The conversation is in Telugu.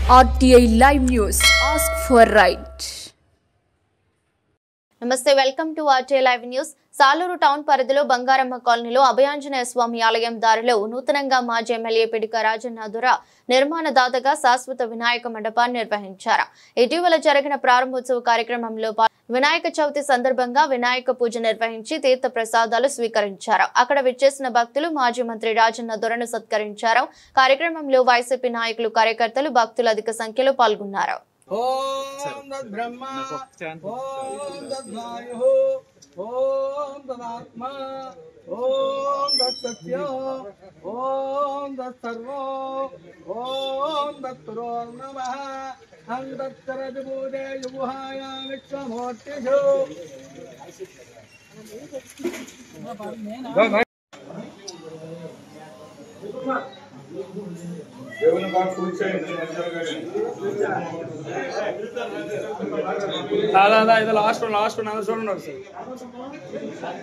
RTI Live News. Ask for right. నమస్తే, welcome to RTI Live News. Saluru town పరిధిలో బంగారమ్మ కాలనీలో అభయాంజనేయ స్వామి ఆలయం దారిలో నూతనంగా మాజీ ఎమ్మెల్యే పిడిక రాజన్న దొర నిర్మాణదాతగా శాశ్వత వినాయక మండపాన్ని నిర్వహించారు. ఇటీవల జరిగిన ప్రారంభోత్సవ కార్యక్రమంలో వినాయక చవితి సందర్భంగా వినాయక పూజ నిర్వహించి తీర్థ ప్రసాదాలు స్వీకరించారు. అక్కడ విచ్చేసిన భక్తులు మాజీ మంత్రి రాజన్న దొరను సత్కరించారు. కార్యక్రమంలో వైసీపీ నాయకులు, కార్యకర్తలు, భక్తులు అధిక సంఖ్యలో పాల్గొన్నారు. ఓం తద్ బ్రహ్మ ఓం తద్ వాయుః ఓం తదాత్మా ఓం తత్ సత్య ఓం తత్ సర్వో ఓం తత్పురో నమః హం తత్తరతి పూజే యుహాయ విశ్వమూర్తిషు. దేవుని బాగా కూర్చోండి. ఇది లాస్ట్ చూడండి సార్.